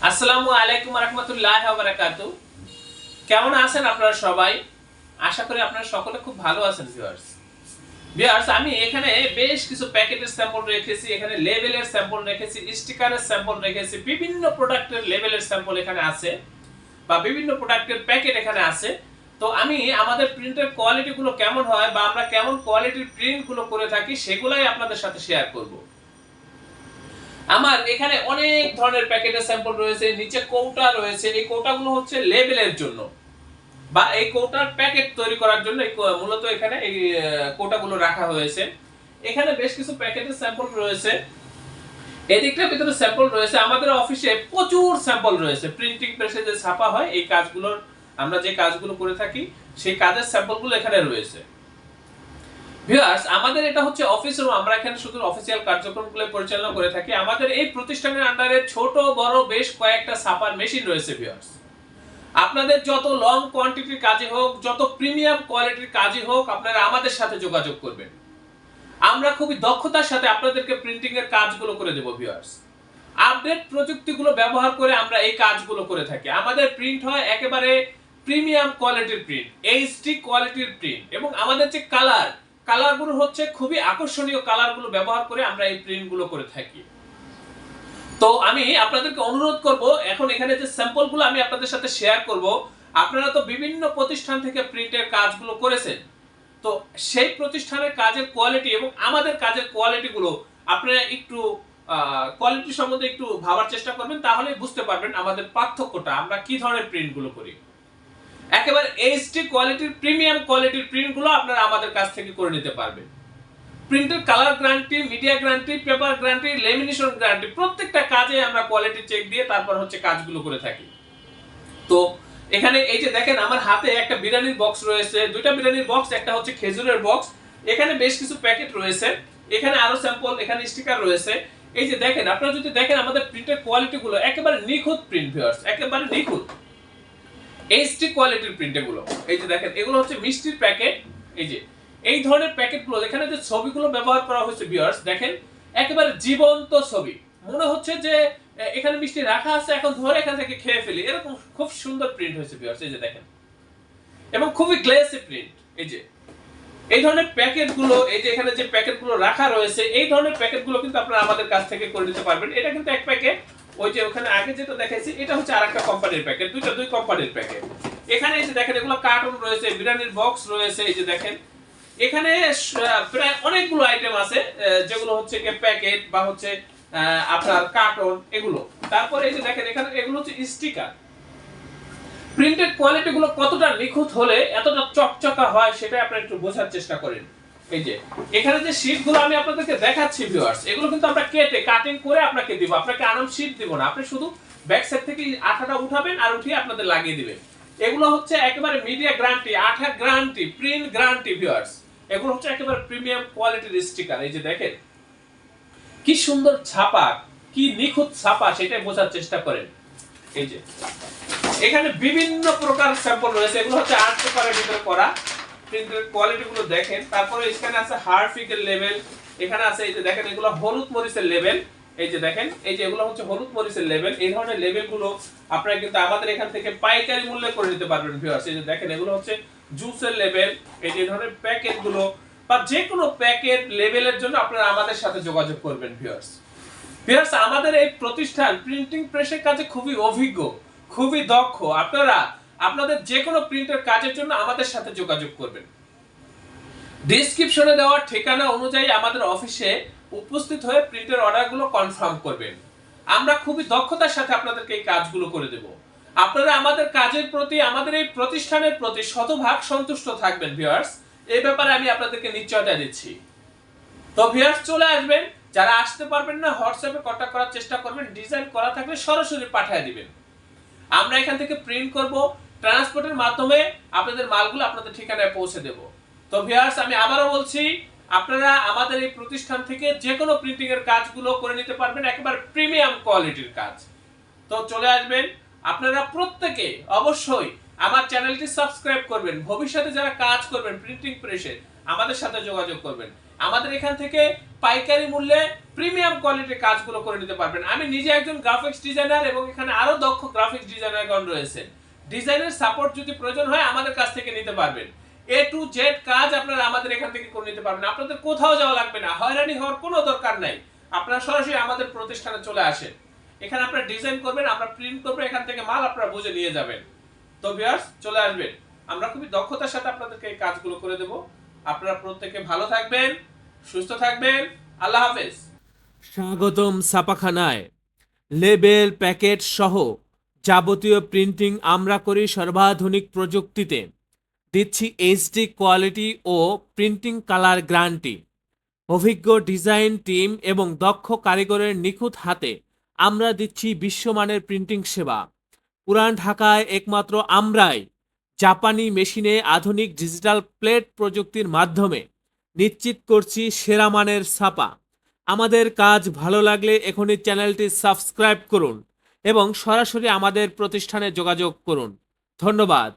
আসসালামু আলাইকুম রহমতুল্লাহ বারাকাতু। কেমন আছেন আপনারা সবাই? আশা করি আপনারা সকলে খুব ভালো আছেন ভিউয়ার্স। ভিউয়ার্স, আমি এখানে বেশ কিছু প্যাকেটের স্যাম্পল রেখেছি, এখানে লেবেলের স্যাম্পল রেখেছি, স্টিকারের স্যাম্পল রেখেছি, বিভিন্ন প্রোডাক্টের লেবেলের স্যাম্পল এখানে আছে বা বিভিন্ন প্রোডাক্টের প্যাকেট এখানে আছে। তো আমি আমাদের প্রিন্টের কোয়ালিটি গুলো কেমন হয় বা আমরা কেমন কোয়ালিটির প্রিন্ট গুলো করে থাকি সেগুলাই আপনাদের সাথে শেয়ার করব। আমার এখানে অনেক ধরনের প্যাকেটের স্যাম্পল রয়েছে, নিচে কৌটা রয়েছে। এই কৌটাগুলো হচ্ছে লেবেলের জন্য বা এই কৌটার প্যাকেট তৈরি করার জন্য মূলত এখানে এই কৌটাগুলো রাখা হয়েছে। এখানে বেশ কিছু প্যাকেটের স্যাম্পল রয়েছে, এদিকটার ভিতরে স্যাম্পল রয়েছে। আমাদের অফিসে প্রচুর স্যাম্পল রয়েছে, প্রিন্টিং প্রেসে যে ছাপা হয় এই কাজগুলোর, আমরা যে কাজগুলো করে থাকি সেই কাজের স্যাম্পলগুলো এখানে রয়েছে। ভিউয়ার্স, আমাদের এটা হচ্ছে অফিস রুম, আমরা এখানে শুধু অফিসিয়াল কার্যক্রমগুলো পরিচালনা করে থাকি। আমাদের এই প্রতিষ্ঠানের আন্ডারে ছোট বড় বেশ কয়েকটা ছাপার মেশিন রয়েছে। ভিউয়ার্স, আপনাদের যত লং কোয়ান্টিটির কাজই হোক, যত প্রিমিয়াম কোয়ালিটির কাজই হোক, আপনারা আমাদের সাথে যোগাযোগ করবেন। আমরা খুবই দক্ষতার সাথে আপনাদেরকে প্রিন্টিং এর কাজগুলো করে দেব। ভিউয়ার্স, আপডেট প্রযুক্তিগুলো ব্যবহার করে আমরা এই কাজগুলো করে থাকি। আমাদের প্রিন্ট হয় একেবারে প্রিমিয়াম কোয়ালিটির প্রিন্ট, এইচডি কোয়ালিটির প্রিন্ট, এবং আমাদের যে কালারগুলো হচ্ছে খুবই আকর্ষণীয় কালারগুলো ব্যবহার করে আমরা এই প্রিন্টগুলো করে থাকি। তো আমি আপনাদেরকে অনুরোধ করব, এখন এখানে যে স্যাম্পলগুলো আমি আপনাদের সাথে শেয়ার করব, আপনারা তো বিভিন্ন প্রতিষ্ঠান থেকে প্রিন্টের কাজগুলো করেছেন। তো সেই প্রতিষ্ঠানের কাজের কোয়ালিটি এবং আমাদের কাজের কোয়ালিটিগুলো আপনারা একটু কোয়ালিটি সম্বন্ধে একটু ভাবার চেষ্টা করবেন, তাহলে বুঝতে পারবেন আমাদের পার্থক্যটা, আমরা কি ধরনের প্রিন্টগুলো করি। একেবারে এইচডি কোয়ালিটির প্রিমিয়াম কোয়ালিটির প্রিন্টগুলো আপনারা আমাদের কাছ থেকে করে নিতে পারবেন। প্রিন্টের colour guarantee, media guarantee, paper guarantee, lamination guarantee, প্রত্যেকটা কাজে আমরা কোয়ালিটি চেক দিয়ে তারপর হচ্ছে কাজগুলো করে থাকি। তো এখানে এই যে দেখেন, আমার হাতে একটা বিরিয়ানির বক্স রয়েছে, দুইটা বিরিয়ানির বক্স, একটা হচ্ছে খেজুরের বক্স। এখানে বেশ কিছু প্যাকেট রয়েছে, এখানে আরো স্যাম্পল, এখানে স্টিকার রয়েছে। এই যে দেখেন, আপনারা যদি দেখেন আমাদের প্রিন্টের কোয়ালিটি গুলো একেবারে নিখুঁত প্রিন্ট। ভিউয়ার্স, একেবারে নিখুঁত এইচডি কোয়ালিটির প্রিন্ট এগুলো। এই যে দেখেন, এগুলো হচ্ছে মিষ্টির প্যাকেট। এই যে এই ধরনের প্যাকেটগুলো, এখানে যে ছবিগুলো ব্যবহার করা হয়েছে ভিউয়ার্স, দেখেন একেবারে জীবন্ত ছবি, মনে হচ্ছে যে এখানে মিষ্টি রাখা আছে, এখন ধরে এখান থেকে খেয়ে ফেলি, এরকম খুব সুন্দর প্রিন্ট হয়েছে ভিউয়ার্স। এই যে দেখেন, এবং খুবই গ্লেসি প্রিন্ট। এই যে এই ধরনের প্যাকেটগুলো, এই যে এখানে যে প্যাকেটগুলো রাখা রয়েছে, এই ধরনের প্যাকেটগুলো কিন্তু আপনারা আমাদের কাছ থেকে করে নিতে পারবেন। এটা কিন্তু এক প্যাকেট, ওই যে ওখানে আগে যেটা দেখাইছি এটা হচ্ছে আরেকটা কোম্পানির প্যাকেট, দুই কোম্পানির প্যাকেট। এখানে এই যে দেখেন, এগুলো কার্টুন রয়েছে, বিরিয়ানির বক্স রয়েছে। এই যে দেখেন, এখানে প্রায় অনেকগুলো আইটেম আছে, যেগুলো হচ্ছে কি প্যাকেট বা হচ্ছে আপনার কার্টন এগুলো। তারপরে এই যে দেখেন, এখানে এগুলো হচ্ছে স্টিকার। প্রিন্টেড কোয়ালিটি গুলো কতটা নিখুঁত হলে এতটা চকচকা হয় সেটা আপনারা একটু বোঝার চেষ্টা করেন। এই যে এখানে যে শীটগুলো আমি আপনাদেরকে দেখাচ্ছি ভিউয়ার্স, এগুলো কিন্তু আমরা কেটে কাটিং করে আপনাকে দিব, আপনাকে আনাম শীট দিব না। আপনি শুধু ব্যাক সাইড থেকে আঠাটা উঠাবেন আর উঠিয়ে আপনাদের লাগিয়ে দিবেন। এগুলো হচ্ছে একেবারে মিডিয়া গ্যারান্টি, আঠা গ্যারান্টি, প্রিন্ট গ্যারান্টি ভিউয়ার্স। এগুলো হচ্ছে একেবারে প্রিমিয়াম কোয়ালিটির স্টিকার। এই যে দেখেন কি সুন্দর ছাপা, কি নিখুঁত ছাপা, সেটাই বোঝার চেষ্টা করেন। এই যে এখানে বিভিন্ন প্রকার স্যাম্পল রয়েছে, এগুলো হচ্ছে আর্ট পেপারের ভিতরে করা। প্রিন্টের কোয়ালিটি গুলো দেখেন। তারপরে এখানে আছে হারফিকের লেভেল, এখানে আছে এই যে দেখেন, এগুলো হলুদ মরিচের লেভেল। এই যে দেখেন, এই যে এগুলো হচ্ছে হলুদ মরিচের লেভেল। এই ধরনের লেভেল গুলো আপনারা কিন্তু আমাদের এখান থেকে পাইকারি মূল্যে করে নিতে পারবেন ভিউয়ার্স। এই যে দেখেন, এগুলো হচ্ছে জুসের লেভেল। এই যে ধরনের প্যাকেট গুলো বা যে কোনো প্যাকেট লেভেলের জন্য আপনারা আমাদের সাথে যোগাযোগ করবেন ভিউয়ার্স। ভিউয়ার্স, আমাদের এই প্রতিষ্ঠান প্রিন্টিং প্রেসের কাজে খুবই অভিজ্ঞ, খুবই দক্ষ। আপনারা আপনাদের যে কোনো প্রিন্টের কাজের জন্য আমাদের সাথে যোগাযোগ করবেন। ডেসক্রিপশনে দেওয়া ঠিকানা অনুযায়ী আমাদের অফিসে উপস্থিত হয়ে প্রিন্টের অর্ডারগুলো কনফার্ম করবেন। আমরা খুবই দক্ষতার সাথে আপনাদেরকে এই কাজগুলো করে দেব। আপনারা আমাদের কাজের প্রতি, আমাদের এই প্রতিষ্ঠানের প্রতি শতভাগ সন্তুষ্ট থাকবেন ভিউয়ার্স, এই ব্যাপারে আমি আপনাদেরকে নিশ্চয়তা দিচ্ছি। তো ভিউয়ার্স, চলে আসবেন। যারা আসতে পারবেন না, হোয়াটসঅ্যাপে কন্টাক্ট করার চেষ্টা করবেন। ডিজাইন করা থাকলে সরাসরি পাঠিয়ে দিবেন, আমরা এখান থেকে প্রিন্ট করব, ট্রান্সপোর্টের মাধ্যমে আপনাদের মালগুলো আপনাদের ঠিকানায় পৌঁছে দেব। তো ভিউয়ার্স, আমি আবারও বলছি, আপনারা আমাদের এই প্রতিষ্ঠান থেকে যে কোনো প্রিন্টিং এর কাজগুলো করে নিতে পারবেন, একেবারে প্রিমিয়াম কোয়ালিটির কাজ। তো চলে আসবেন। আপনারা প্রত্যেকে অবশ্যই আমার চ্যানেলটি সাবস্ক্রাইব করবেন। ভবিষ্যতে যারা কাজ করবেন প্রিন্টিং প্রেসে, আমাদের সাথে যোগাযোগ করবেন। আমাদের এখান থেকে পাইকারি মূল্যে প্রিমিয়াম কোয়ালিটির কাজগুলো করে নিতে পারবেন। আমি নিজে একজন গ্রাফিক্স ডিজাইনার এবং এখানে আরো দক্ষ গ্রাফিক্স ডিজাইনারগণ রয়েছে। ডিজাইনের সাপোর্ট যদি প্রয়োজন হয় আমাদের কাছ থেকে নিতে পারবেন। এ টু জেড কাজ আপনারা আমাদের এখান থেকে করে নিতে পারবেন। আপনাদের কোথাও যাওয়া লাগবে না, হয়রানি হওয়ার কোনো দরকার নাই। আপনারা সরাসরি আমাদের প্রতিষ্ঠানে চলে আসেন, এখানে আপনারা ডিজাইন করবেন, আমরা প্রিন্ট করবো, এখান থেকে মাল আপনারা বুঝে নিয়ে যাবেন। তো ভিউয়ার্স চলে আসবেন, আমরা খুবই দক্ষতার সাথে আপনাদেরকে এই কাজগুলো করে দেব। আপনারা প্রত্যেকে ভালো থাকবেন, সুস্থ থাকবেন। আল্লাহ হাফেজ। স্বাগতম ছাপাখানায়। লেবেল, প্যাকেট সহ যাবতীয় প্রিন্টিং আমরা করি সর্বাধুনিক প্রযুক্তিতে। দিচ্ছি এইচডি কোয়ালিটি ও প্রিন্টিং কালার গ্যারান্টি। অভিজ্ঞ ডিজাইন টিম এবং দক্ষ কারিগরের নিখুঁত হাতে আমরা দিচ্ছি বিশ্বমানের প্রিন্টিং সেবা। পুরান ঢাকায় একমাত্র আমরাই জাপানি মেশিনে আধুনিক ডিজিটাল প্লেট প্রযুক্তির মাধ্যমে নিশ্চিত করছি সেরা মানের ছাপা। আমাদের কাজ ভালো লাগলে এখনই চ্যানেলটি সাবস্ক্রাইব করুন এবং সরাসরি আমাদের প্রতিষ্ঠানে যোগাযোগ করুন। ধন্যবাদ।